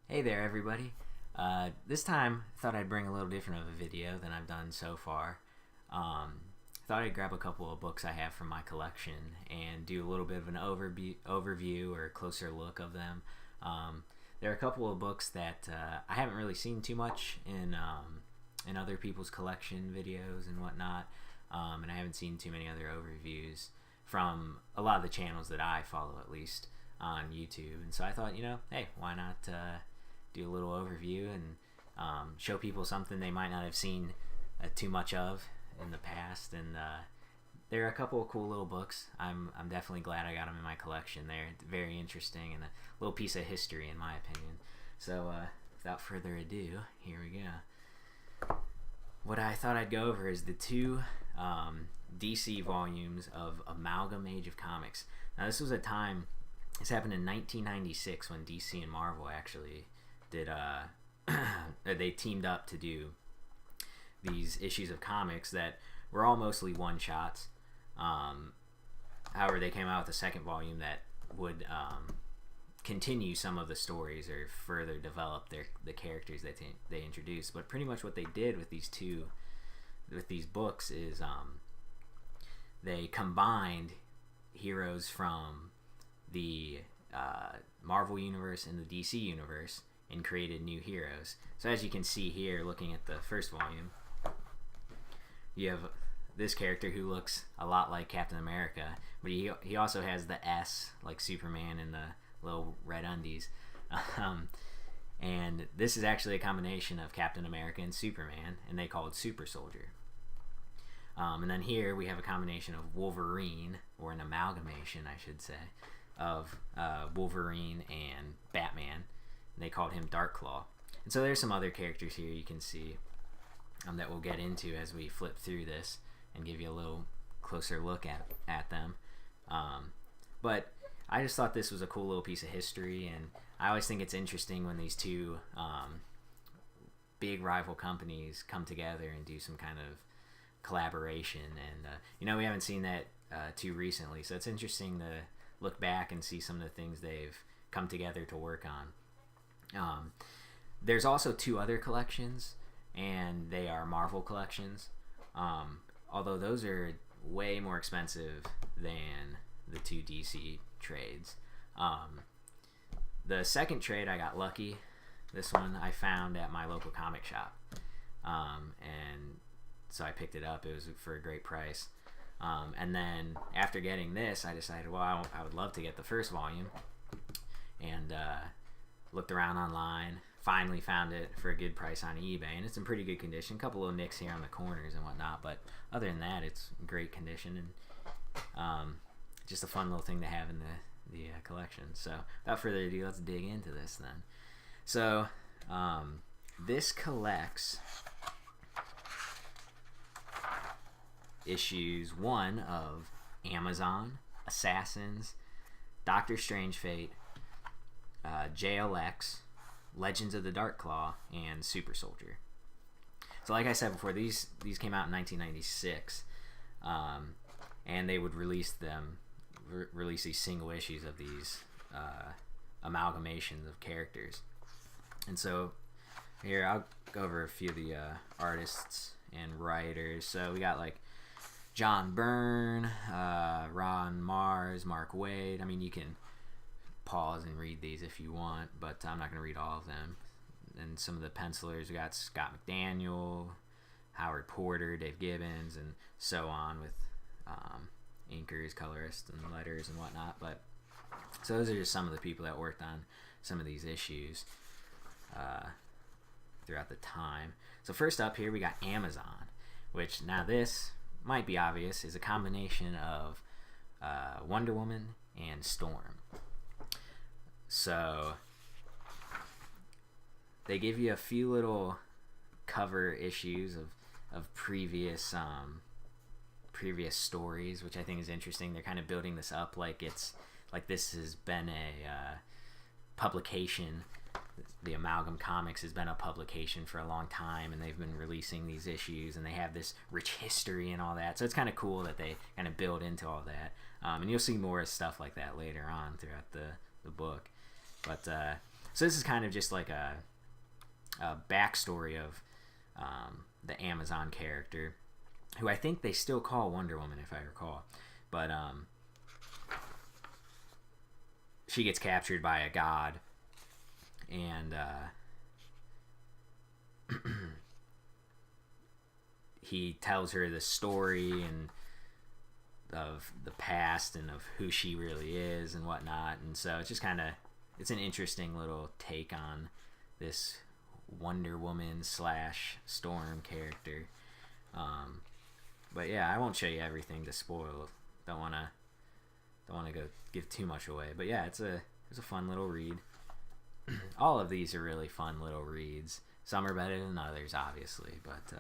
Hey there, everybody. This time, I thought I'd bring a little different of a video than I've done so far. I thought I'd grab a couple of books I have from my collection and do a little bit of an overview or a closer look of them. There are a couple of books that I haven't really seen too much in other people's collection videos and whatnot, and I haven't seen too many other overviews from a lot of the channels that I follow, at least on YouTube. And so I thought, hey, why not do a little overview and show people something they might not have seen too much of in the past. And there are a couple of cool little books. I'm definitely glad I got them in my collection. They're very interesting and a little piece of history, in my opinion. So without further ado, here we go. What I thought I'd go over is the two DC volumes of Amalgam Age of Comics. Now, this was a time. This happened in 1996 when DC and Marvel actually did. They teamed up to do these issues of comics that were all mostly one shots. However, they came out with a second volume that would continue some of the stories or further develop the characters that they introduced. But pretty much what they did with these books is they combined heroes from the Marvel universe and the DC universe and created new heroes. So as you can see here, looking at the first volume, you have this character who looks a lot like Captain America, but he also has the S like Superman and the little red undies. And this is actually a combination of Captain America and Superman, and they call it Super Soldier. And then here we have a combination of Wolverine, or an amalgamation, I should say, of Wolverine and Batman. And they called him Darkclaw. And so there's some other characters here you can see that we'll get into as we flip through this and give you a little closer look at them. But I just thought this was a cool little piece of history, and I always think it's interesting when these two big rival companies come together and do some kind of collaboration. And we haven't seen that too recently, so it's interesting to look back and see some of the things they've come together to work on. There's also two other collections, and they are Marvel collections, although those are way more expensive than the two DC trades. The second trade, I got lucky. This one I found at my local comic shop, and so I picked it up. It was for a great price. And then after getting this, I decided, well, I would love to get the first volume, and looked around online, finally found it for a good price on eBay, and it's in pretty good condition. A couple little nicks here on the corners and whatnot, but other than that, it's in great condition, and just a fun little thing to have in the collection. So without further ado, let's dig into this then. So this collects issues 1 of Amazon, Assassins, Doctor Strange Fate, JLX, Legends of the Dark Claw, and Super Soldier. So like I said before, these came out in 1996, and they would release these single issues of these amalgamations of characters. And so here I'll go over a few of the artists and writers. So we got like John Byrne, Ron Mars, Mark Waid. I mean, you can pause and read these if you want, but I'm not going to read all of them. And some of the pencilers, we got Scott McDaniel, Howard Porter, Dave Gibbons, and so on, with inkers, colorists, and letters and whatnot. But so those are just some of the people that worked on some of these issues throughout the time. So first up here we got Amazon, which, now this might be obvious, is a combination of Wonder Woman and Storm. So they give you a few little cover issues of previous stories, which I think is interesting. They're kind of building this up like this has been a publication. The Amalgam Comics has been a publication for a long time, and they've been releasing these issues, and they have this rich history and all that. So it's kind of cool that they kind of build into all that. And you'll see more stuff like that later on throughout the book. But So this is kind of just like a backstory of the Amazon character, who I think they still call Wonder Woman, if I recall. But she gets captured by a god, and he tells her the story and of the past and of who she really is and whatnot. And so it's just kind of, it's an interesting little take on this Wonder Woman / Storm character. But yeah, I won't show you everything to spoil. Don't wanna go give too much away. But yeah, it's a fun little read. All of these are really fun little reads. Some are better than others, obviously. But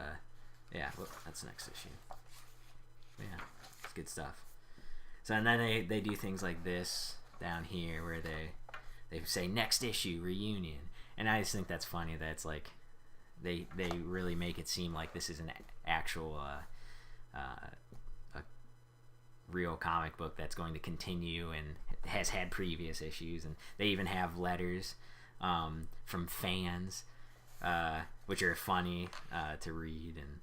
yeah, well, that's the next issue. Yeah, it's good stuff. So and then they do things like this down here where they say next issue reunion, and I just think that's funny. That it's like they really make it seem like this is an actual a real comic book that's going to continue and has had previous issues, and they even have letters from fans, which are funny to read, and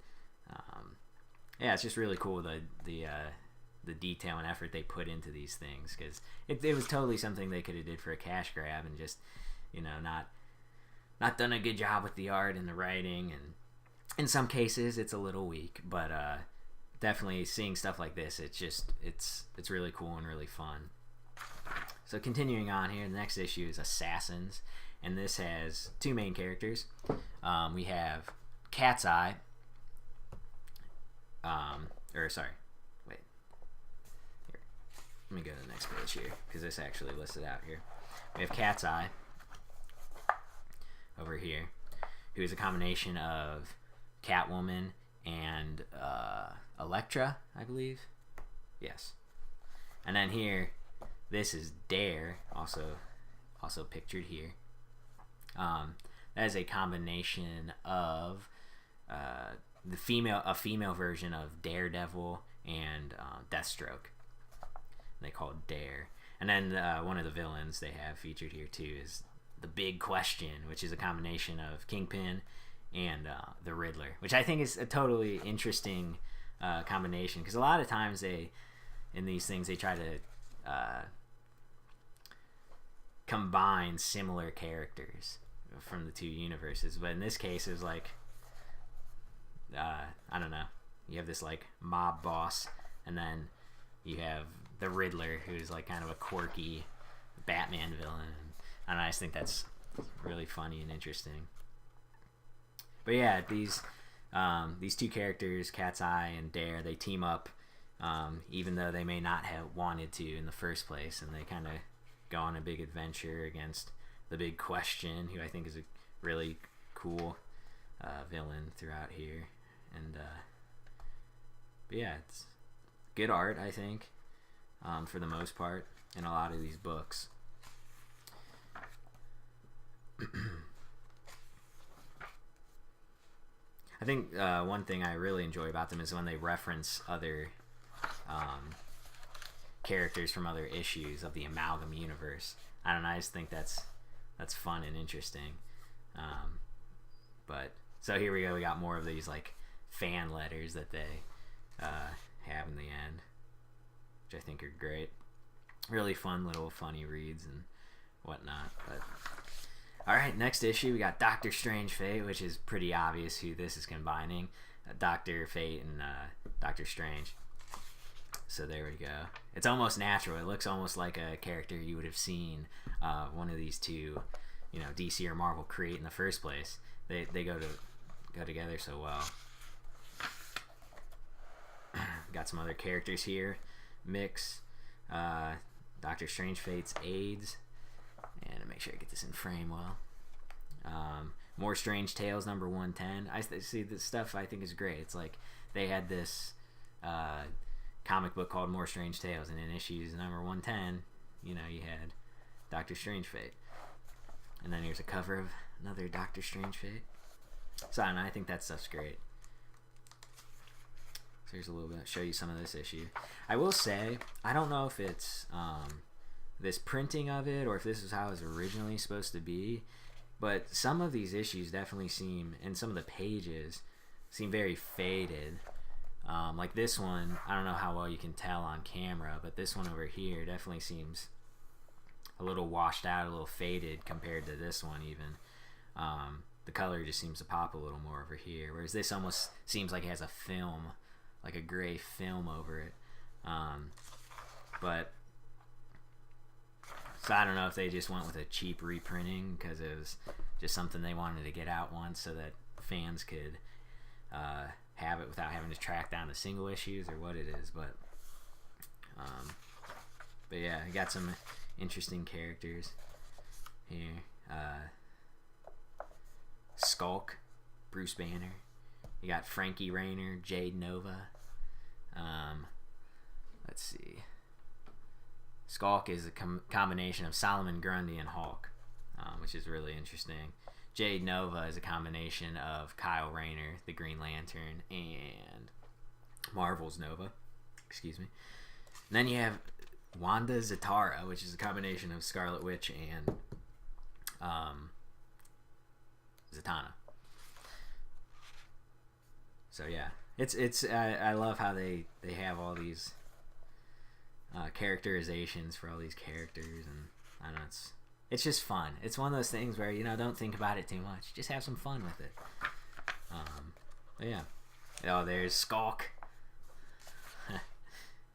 yeah, it's just really cool the detail and effort they put into these things, because it was totally something they could have did for a cash grab and just, you know, not done a good job with the art and the writing, and in some cases it's a little weak, but definitely seeing stuff like this, it's really cool and really fun. So continuing on here, the next issue is Assassins, and this has two main characters. We have Cat's Eye, wait, here, let me go to the next page here, because this actually listed out here. We have Cat's Eye over here, who is a combination of Catwoman and Elektra, I believe. Yes. And then here, this is Dare, also pictured here. That is a combination of a female version of Daredevil and Deathstroke. They call it Dare. And then one of the villains they have featured here too is the Big Question, which is a combination of Kingpin and the Riddler, which I think is a totally interesting combination, because a lot of times in these things they try to combine similar characters from the two universes, but in this case it was like I don't know, you have this like mob boss, and then you have the Riddler, who's like kind of a quirky Batman villain, and I just think that's really funny and interesting. But yeah, these two characters, Cat's Eye and Dare, they team up, even though they may not have wanted to in the first place, and they kind of go on a big adventure against the Big Question, who I think is a really cool villain throughout here. And but yeah, it's good art, I think, for the most part, in a lot of these books. I think one thing I really enjoy about them is when they reference other characters from other issues of the Amalgam universe. I don't know, I just think that's fun and interesting. But so here we go, we got more of these like fan letters that they have in the end, which I think are great. Really fun little funny reads and whatnot. But alright, next issue we got Doctor Strange Fate, which is pretty obvious who this is combining, Dr. Fate and Doctor Strange. So there we go. It's almost natural. It looks almost like a character you would have seen one of these two, you know, DC or Marvel create in the first place. They go together so well. Got some other characters here. Mix, Doctor Strange Fate's AIDS, and to make sure I get this in frame well. More Strange Tales number 110. I see this stuff I think is great. It's like they had this comic book called More Strange Tales, and in issues number 110, you know, you had Doctor Strange Fate, and then here's a cover of another Doctor Strange Fate. So I don't know, I think that stuff's great. So here's a little bit, show you some of this issue. I will say, I don't know if it's this printing of it or if this is how it was originally supposed to be. But some of these issues definitely seem, and some of the pages seem very faded. Like this one, I don't know how well you can tell on camera, but this one over here definitely seems a little washed out, a little faded compared to this one even. The color just seems to pop a little more over here, whereas this almost seems like it has a film, like a gray film over it. But so I don't know if they just went with a cheap reprinting because it was just something they wanted to get out once so that fans could have it without having to track down the single issues or what it is. But yeah, I got some interesting characters here. Skulk, Bruce Banner. You got Frankie Rayner, Jade Nova. Let's see. Skulk is a combination of Solomon Grundy and Hulk, which is really interesting. Jade Nova is a combination of Kyle Rayner, the Green Lantern, and Marvel's Nova. Excuse me. And then you have Wanda Zatara, which is a combination of Scarlet Witch and Zatanna. So yeah, it's I love how they have all these characterizations for all these characters, and I don't know, it's just fun. It's one of those things where, you know, don't think about it too much, just have some fun with it. But yeah, oh, there's Skulk,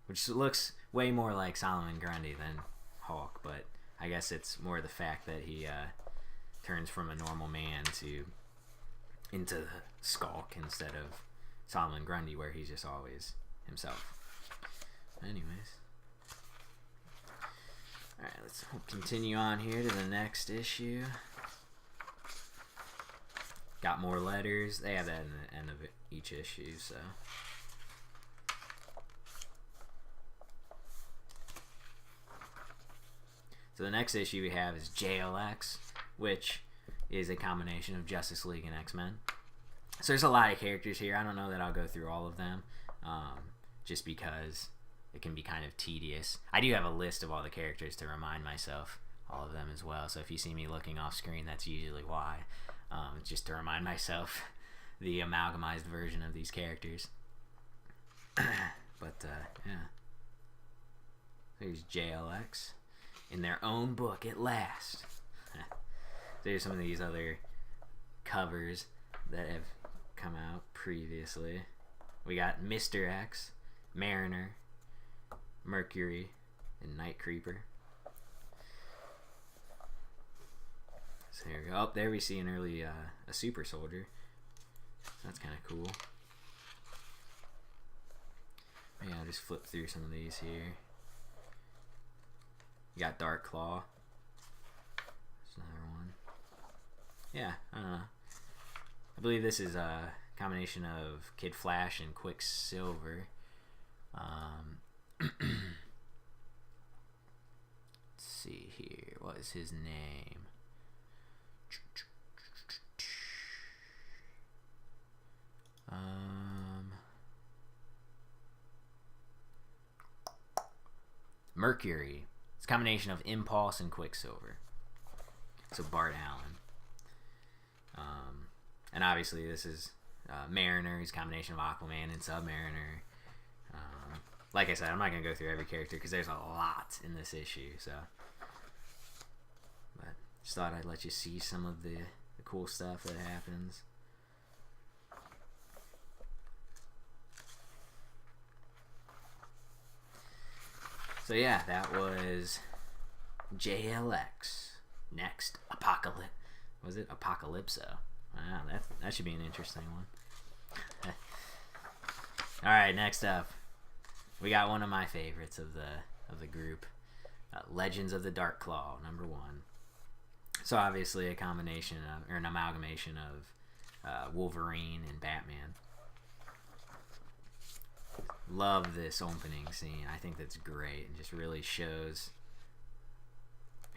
which looks way more like Solomon Grundy than Hulk, but I guess it's more the fact that he turns from a normal man into the Skulk instead of Solomon Grundy, where he's just always himself. Anyways, alright, let's continue on here to the next issue. Got more letters. They have that in the end of each issue, so. So the next issue we have is JLX, which is a combination of Justice League and X-Men. So there's a lot of characters here. I don't know that I'll go through all of them, just because it can be kind of tedious. I do have a list of all the characters to remind myself all of them as well. So if you see me looking off screen, that's usually why. Just to remind myself the amalgamized version of these characters. But yeah, there's JLX in their own book at last. There's some of these other covers that have come out previously. We got Mr. X, Mariner, Mercury, and Night Creeper. So here we go. Oh, there we see an early a super soldier. That's kind of cool. Yeah, I'll just flip through some of these here. You got Dark Claw. There's another one. Yeah, I don't know. I believe this is a combination of Kid Flash and Quicksilver. Let's see here. What is his name? Mercury. It's a combination of Impulse and Quicksilver. So Bart Allen. And obviously this is Mariner. He's a combination of Aquaman and Submariner. Like I said, I'm not going to go through every character because there's a lot in this issue. So, but just thought I'd let you see some of the cool stuff that happens. So yeah, that was JLX. Next, Apocalypse. Was it Apocalypso? Wow, that should be an interesting one. All right, next up, we got one of my favorites of the group, Legends of the Dark Claw, #1. So obviously a combination of, or an amalgamation of Wolverine and Batman. Love this opening scene. I think that's great. It just really shows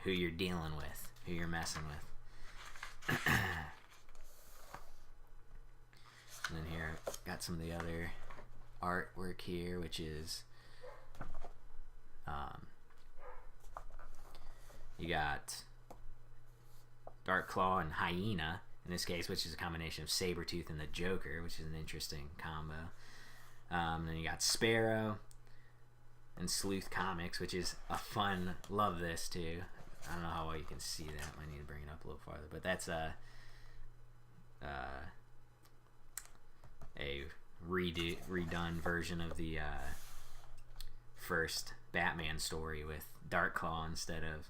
who you're dealing with, who you're messing with. And then here, got some of the other artwork here, which is You got Dark Claw and Hyena in this case, which is a combination of Sabretooth and the Joker, which is an interesting combo. Then you got Sparrow and Sleuth Comics, which is a fun. Love this too. I don't know how well you can see that. I need to bring it up a little farther, but that's a redone version of the first Batman story with Dark Claw instead of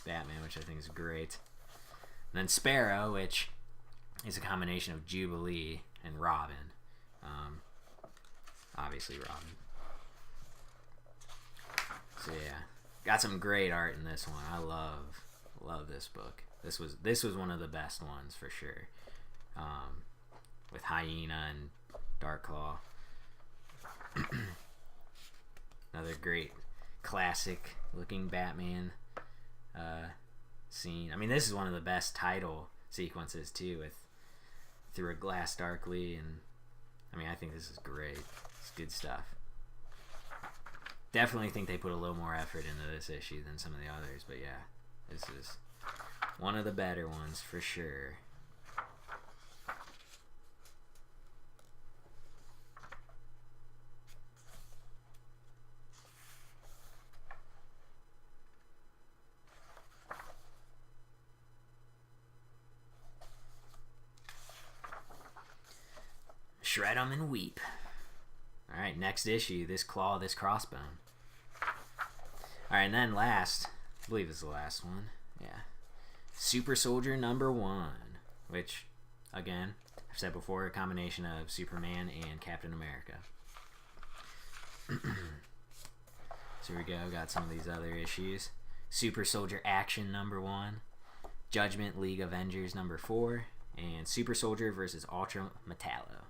Batman, which I think is great. And then Sparrow, which is a combination of Jubilee and Robin. Obviously Robin. So yeah, got some great art in this one. I love this book. This was one of the best ones for sure. With Hyena and Dark Claw. Another great classic looking Batman scene. I mean, this is one of the best title sequences too, with Through a Glass Darkly, and I mean, I think this is great. It's good stuff. Definitely think they put a little more effort into this issue than some of the others, but yeah, this is one of the better ones for sure. Shred 'em and weep. Alright, next issue, This Claw, This Crossbone. Alright, and then last, I believe this is the last one. Yeah. Super Soldier #1, which, again, I've said before, a combination of Superman and Captain America. So here we go, got some of these other issues. Super Soldier Action #1, Judgment League Avengers #4, and Super Soldier versus Ultra Metallo.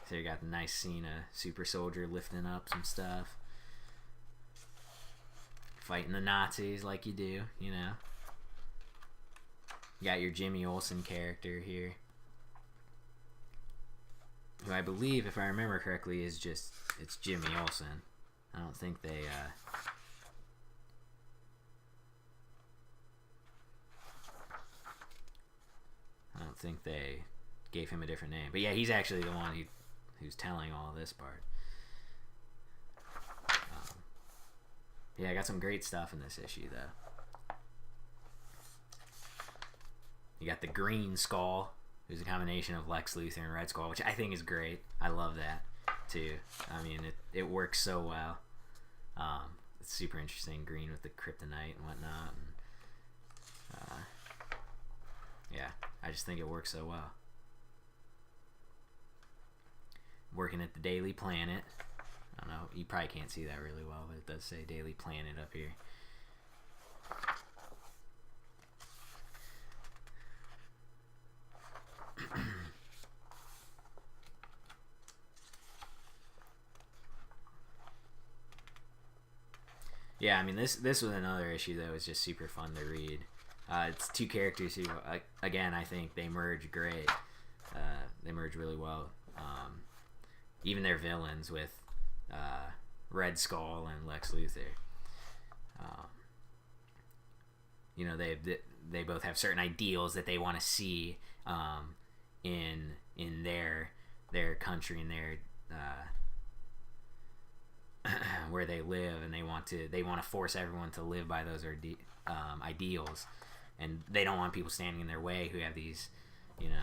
So you got the nice scene of Super Soldier lifting up some stuff. Fighting the Nazis like you do, you know. You got your Jimmy Olsen character here. Who I believe, if I remember correctly, is just, it's Jimmy Olsen. I don't think they, gave him a different name. But yeah, he's actually the one who's telling all this part. Yeah, I got some great stuff in this issue, though. You got the Green Skull, who's a combination of Lex Luthor and Red Skull, which I think is great. I love that, too. I mean, it works so well. It's super interesting, green with the kryptonite and whatnot. And, yeah, I just think it works so well. Working at the Daily Planet. I don't know, you probably can't see that really well, but it does say Daily Planet up here. Yeah, I mean, this was another issue that was just super fun to read. It's two characters who, again, I think they merge great. They merge really well. Even their villains with Red Skull and Lex Luthor. You know, they both have certain ideals that they want to see in their country and their where they live, and they want to force everyone to live by those ideals, and they don't want people standing in their way who have these, you know,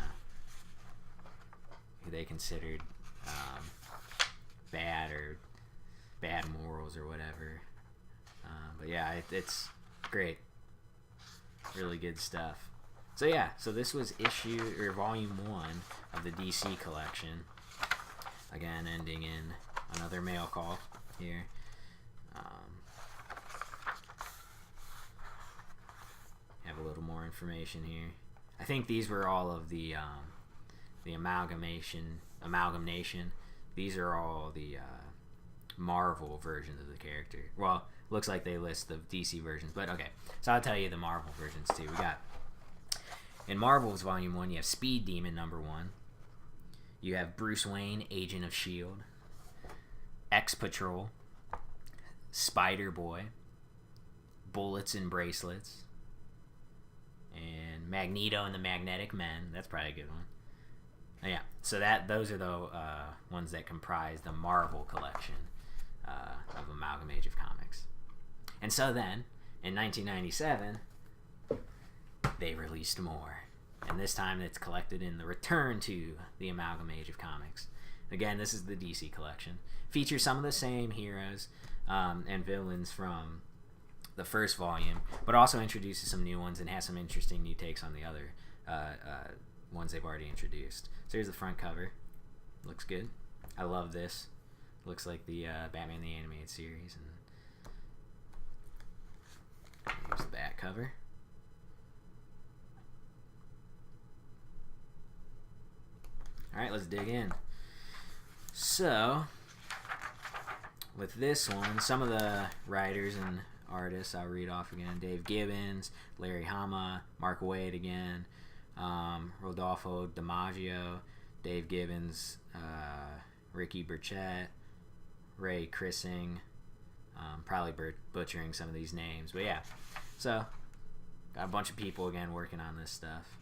who they considered bad morals or whatever. But yeah, it's great, really good stuff. So yeah, so this was volume 1 of the DC collection. Again, ending in another mail call here. Have a little more information here. I think these were all of the amalgamation. These are all the Marvel versions of the character. Well, looks like they list the DC versions, but okay. So I'll tell you the Marvel versions too. We got In Marvel's Volume 1, you have Speed Demon #1. You have Bruce Wayne, Agent of S.H.I.E.L.D., X-Patrol, Spider-Boy, Bullets and Bracelets, and Magneto and the Magnetic Men. That's probably a good one. Yeah, so those are the ones that comprise the Marvel collection of Amalgam Age of Comics. And so then, in 1997, they released more. And this time it's collected in the Return to the Amalgam Age of Comics. Again, this is the DC collection. Features some of the same heroes and villains from the first volume, but also introduces some new ones and has some interesting new takes on the other ones they've already introduced. So here's the front cover. Looks good. I love this. Looks like the Batman the Animated Series. And here's the back cover. Alright, let's dig in. So, with this one, some of the writers and artists I'll read off again. Dave Gibbons, Larry Hama, Mark Waid again, Rodolfo DiMaggio, Dave Gibbons, Ricky Burchett, Ray Krissing, probably butchering some of these names, but yeah. So, got a bunch of people again working on this stuff.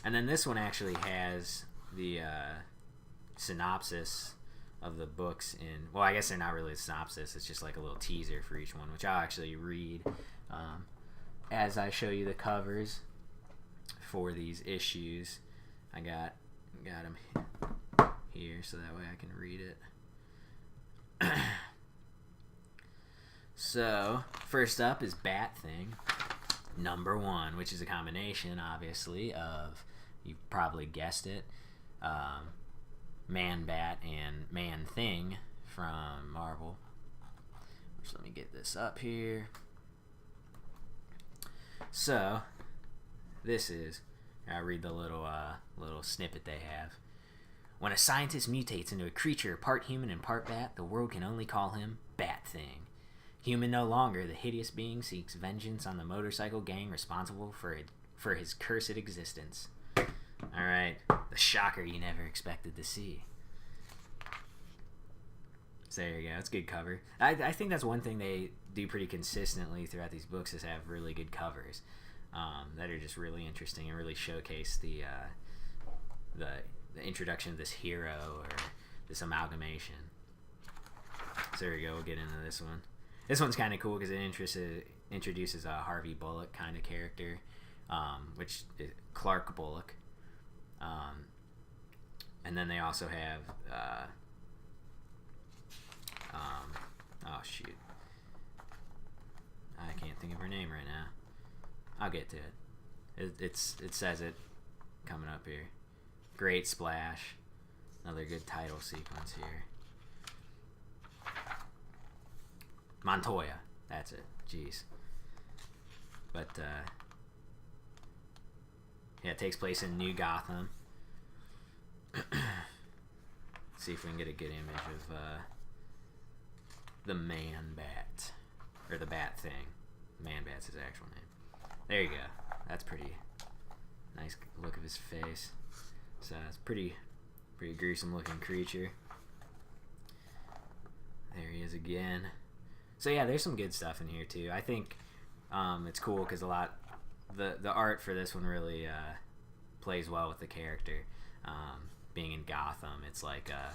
And then this one actually has the synopsis of the books in... Well, I guess they're not really a synopsis. It's just like a little teaser for each one, which I'll actually read as I show you the covers for these issues. I got them here so that way I can read it. So, first up is Bat Thing #1, which is a combination, obviously, of... You probably guessed it. Man-Bat and Man-Thing from Marvel. Which, let me get this up here. So, this is... I'll read the little snippet they have. When a scientist mutates into a creature part human and part bat, the world can only call him Bat Thing. Human no longer, the hideous being seeks vengeance on the motorcycle gang responsible for his cursed existence. Alright, the shocker you never expected to see. So there you go, it's a good cover. I think that's one thing they do pretty consistently throughout these books is have really good covers that are just really interesting and really showcase the introduction of this hero or this amalgamation. So there you go, we'll get into this one. This one's kind of cool because it introduces a Harvey Bullock kind of character, which is Clark Bullock. And then they also have oh shoot, I can't think of her name right now. I'll get to it. It says it coming up here. Great Splash, another good title sequence here. Montoya, that's it. Jeez. But yeah, it takes place in New Gotham. See if we can get a good image of the Man-Bat. Or the Bat Thing. Man-Bat's his actual name. There you go. That's pretty nice look of his face. So it's pretty gruesome looking creature. There he is again. So yeah, there's some good stuff in here too. I think it's cool because the art for this one really plays well with the character. Being in Gotham, it's like a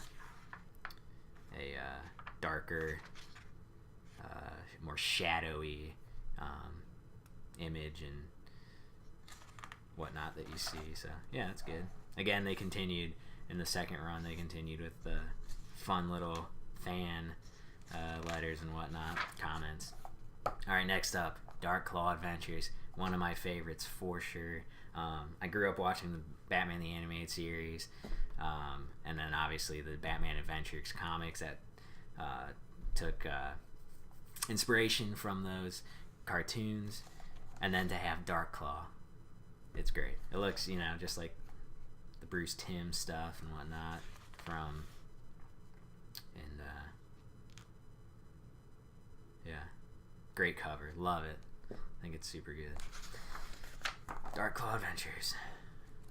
darker, more shadowy image and whatnot that you see. So yeah, that's good. Again, they continued in the second run. They continued with the fun little fan letters and whatnot, comments. All right, next up, Dark Claw Adventures. One of my favorites for sure. I grew up watching the Batman the Animated Series, and then obviously the Batman Adventures comics that took inspiration from those cartoons, and then to have Dark Claw, it's great. It looks, just like the Bruce Timm stuff and whatnot from, and yeah, great cover, love it. I think it's super good. Dark Claw Adventures.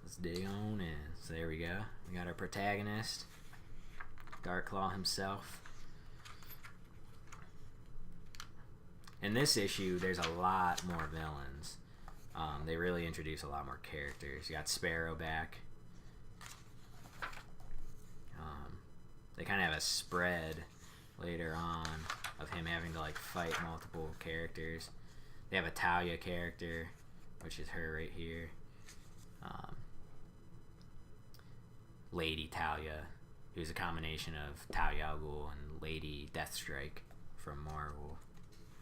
Let's dig on in. So there we go. We got our protagonist, Dark Claw himself. In this issue, there's a lot more villains. They really introduce a lot more characters. You got Sparrow back. They kind of have a spread later on of him having to like fight multiple characters. They have a Talia character, which is her right here. Lady Talia, who's a combination of Talia al Ghul and Lady Deathstrike from Marvel.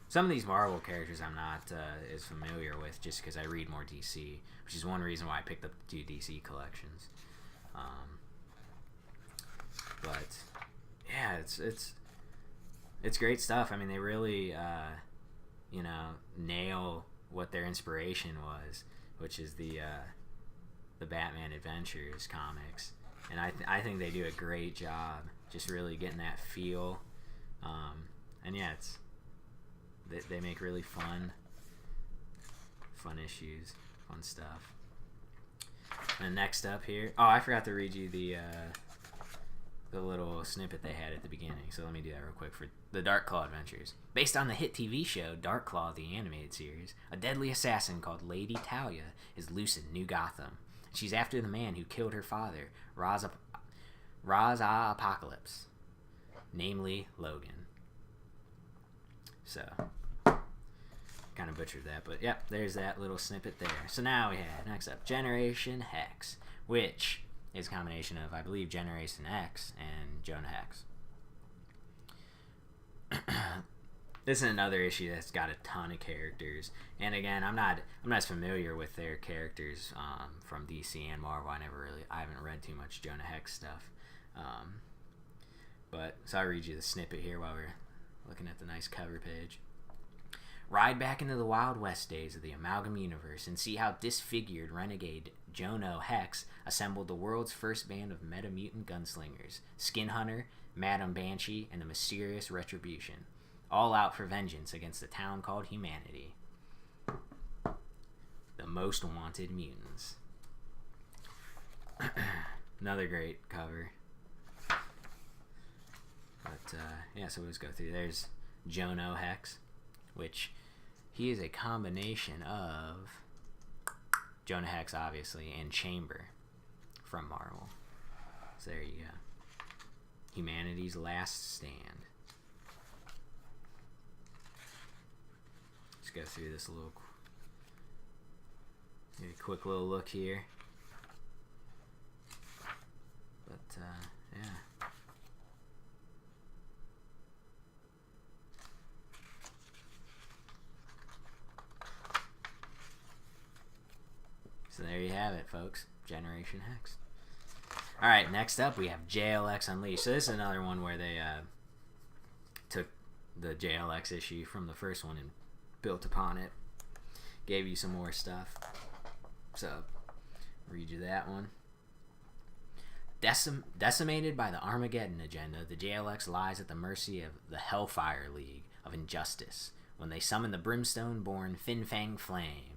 Some of these Marvel characters I'm not as familiar with just because I read more DC, which is one reason why I picked up the 2 DC collections. But yeah, it's great stuff. I mean, they really nail what their inspiration was, which is the Batman Adventures comics, and I think they do a great job just really getting that feel. And yeah, they make really fun issues, fun stuff. And next up here, I forgot to read you the little snippet they had at the beginning, so let me do that real quick for the Dark Claw Adventures. Based on the hit TV show Dark Claw, the animated series, a deadly assassin called Lady Talia is loose in New Gotham. She's after the man who killed her father, Ra's Apocalypse, namely Logan. So, kind of butchered that, but yep, there's that little snippet there. So now we have, next up, Generation Hex, which is a combination of, I believe, Generation X and Jonah Hex. This is another issue that's got a ton of characters, and again, I'm not as familiar with their characters from DC and Marvel. I haven't read too much Jonah Hex stuff, but so I'll read you the snippet here while we're looking at the nice cover page. Ride back into the Wild West days of the Amalgam universe and see how disfigured renegade Jonah Hex assembled the world's first band of meta-mutant gunslingers, Skin Hunter, Madam Banshee, and the mysterious Retribution, all out for vengeance against a town called Humanity. The most wanted mutants. Another great cover. But yeah, so we'll just go through. There's Jonah Hex, which he is a combination of Jonah Hex, obviously, and Chamber from Marvel. So there you go. Humanity's Last Stand. Let's go through this little quick little look here. But yeah. So there you have it, folks. Generation Hex. Alright, next up we have JLX Unleashed. So this is another one where they took the JLX issue from the first one and built upon it. Gave you some more stuff. So, read you that one. Decimated by the Armageddon agenda, the JLX lies at the mercy of the Hellfire League of Injustice when they summon the brimstone-born Fin Fang Flame.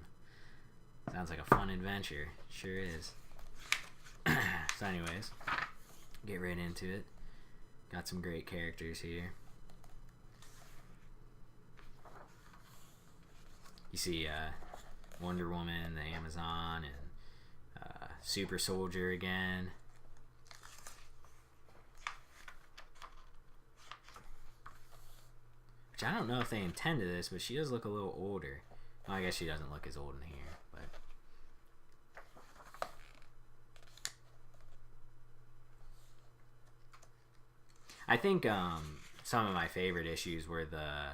Sounds like a fun adventure. Sure is. So anyways, get right into it. Got some great characters here. You see Wonder Woman, the Amazon, and Super Soldier again. Which I don't know if they intended this, but she does look a little older. Well, I guess she doesn't look as old in here. I think some of my favorite issues were the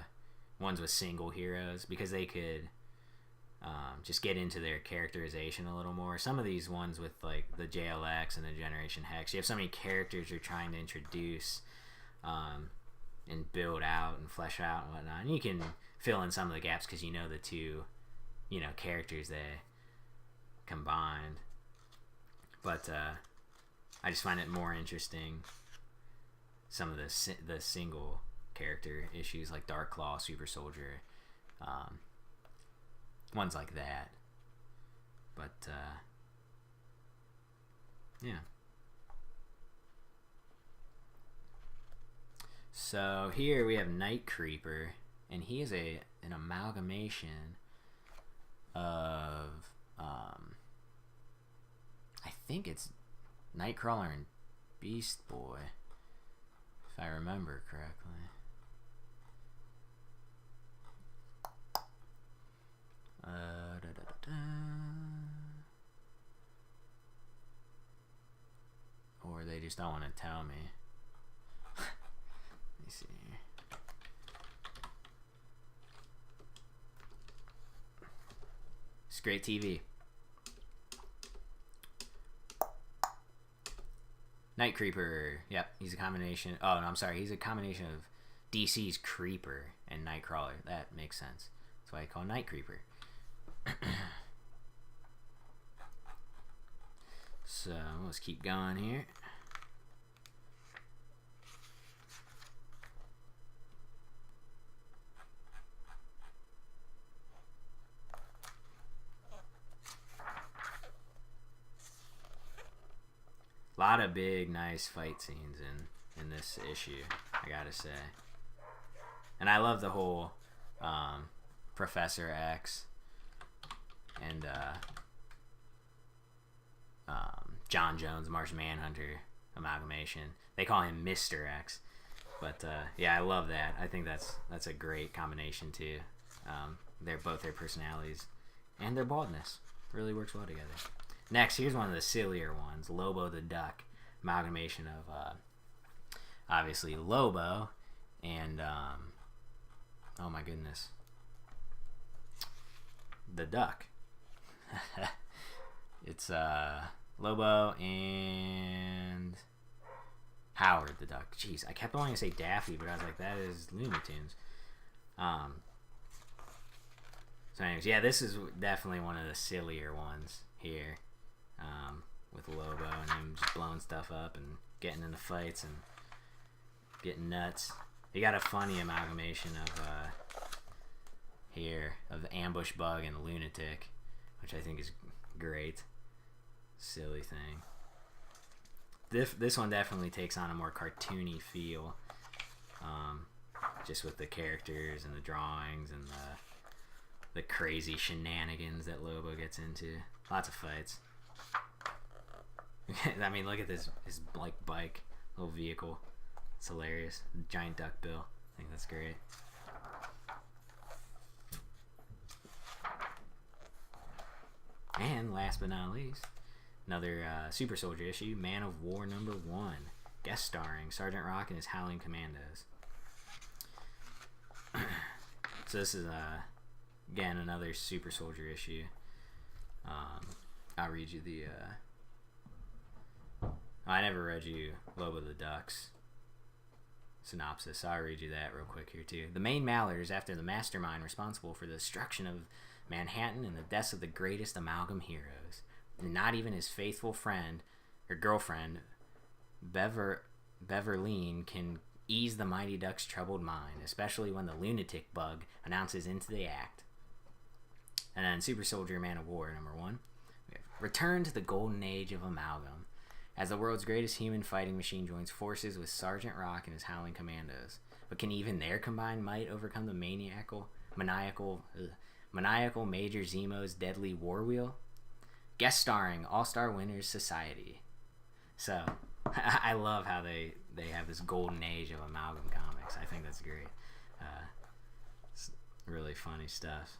ones with single heroes because they could just get into their characterization a little more. Some of these ones with like the JLX and the Generation Hex, you have so many characters you're trying to introduce and build out and flesh out and whatnot. And you can fill in some of the gaps because you know the two, characters they combined. But I just find it more interesting. Some of the single character issues like Dark Claw, Super Soldier, ones like that. But yeah. So here we have Night Creeper, and he is an amalgamation of I think it's Nightcrawler and Beast Boy, if I remember correctly. Or they just don't want to tell me. Let me see here. It's great TV. Night Creeper. Yep, he's a combination. Oh, no, I'm sorry. He's a combination of DC's Creeper and Nightcrawler. That makes sense. That's why I call Night Creeper. So let's keep going here. A lot of big, nice fight scenes in this issue, I gotta say. And I love the whole Professor X and John Jones, Martian Manhunter amalgamation. They call him Mr. X. But yeah, I love that. I think that's a great combination too. They're both their personalities and their baldness really works well together. Next, here's one of the sillier ones, Lobo the Duck, amalgamation of obviously Lobo and oh my goodness, the Duck. It's Lobo and Howard the Duck. Jeez, I kept wanting to say Daffy, but I was like, that is Looney Tunes. So anyways, yeah, this is definitely one of the sillier ones here. With Lobo and him just blowing stuff up and getting into fights and getting nuts. You got a funny amalgamation of here of Ambush Bug and Lunatic, which I think is great. Silly thing. This one definitely takes on a more cartoony feel, just with the characters and the drawings and the crazy shenanigans that Lobo gets into. Lots of fights. I mean, look at this, his like bike, little vehicle. It's hilarious. Giant duck bill. I think that's great. And last but not least, another Super Soldier issue, Man of War #1, guest starring Sergeant Rock and his Howling Commandos. So this is again another Super Soldier issue. I'll read you the. I never read you Lobo the Duck's synopsis, so I'll read you that real quick here too. The main Mallard is after the mastermind responsible for the destruction of Manhattan and the deaths of the greatest amalgam heroes. And not even his faithful friend or girlfriend, Beverline, can ease the Mighty Duck's troubled mind, especially when the lunatic bug announces into the act. And then Super Soldier Man of War #1. We have Return to the Golden Age of Amalgam. As the world's greatest human fighting machine joins forces with Sergeant Rock and his Howling Commandos. But can even their combined might overcome the maniacal Major Zemo's deadly war wheel? Guest starring All-Star Winners Society. So, I love how they have this golden age of Amalgam comics. I think that's great. It's really funny stuff.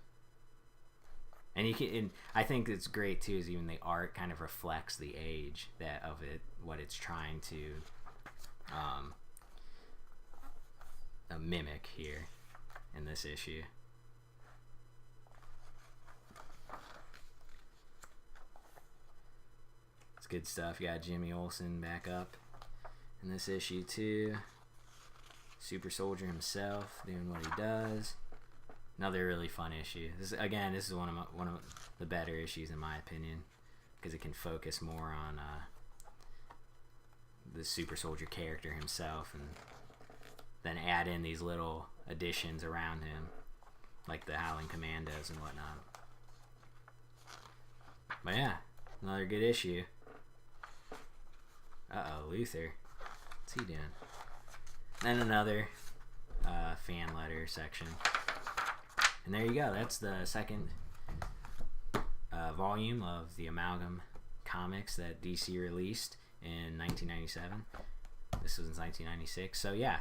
And I think it's great too, is even the art kind of reflects the age of it, what it's trying to mimic here in this issue. It's good stuff. You got Jimmy Olsen back up in this issue too. Super Soldier himself doing what he does. Another really fun issue. This is one of the better issues in my opinion, because it can focus more on the Super Soldier character himself, and then add in these little additions around him, like the Howling Commandos and whatnot. But yeah, another good issue. Uh-oh, Luther. What's he doing? Then another fan letter section. And there you go. That's the second volume of the Amalgam comics that DC released in 1997. This was in 1996. So yeah,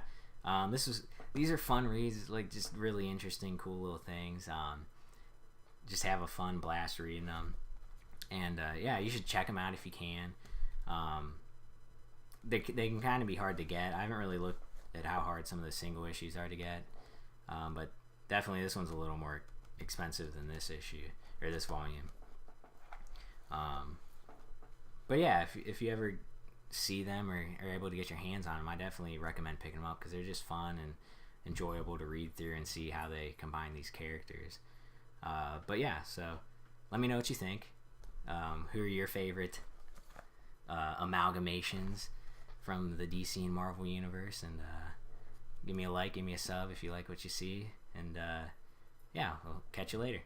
these are fun reads, like just really interesting, cool little things. Just have a fun blast reading them. And yeah, you should check them out if you can. They can kind of be hard to get. I haven't really looked at how hard some of the single issues are to get, but definitely this one's a little more expensive than this issue or this volume. But yeah, if you ever see them or are able to get your hands on them, I definitely recommend picking them up because they're just fun and enjoyable to read through and see how they combine these characters. But yeah, so let me know what you think. Who are your favorite amalgamations from the DC and Marvel universe? And give me a like, give me a sub if you like what you see. And yeah, we'll catch you later.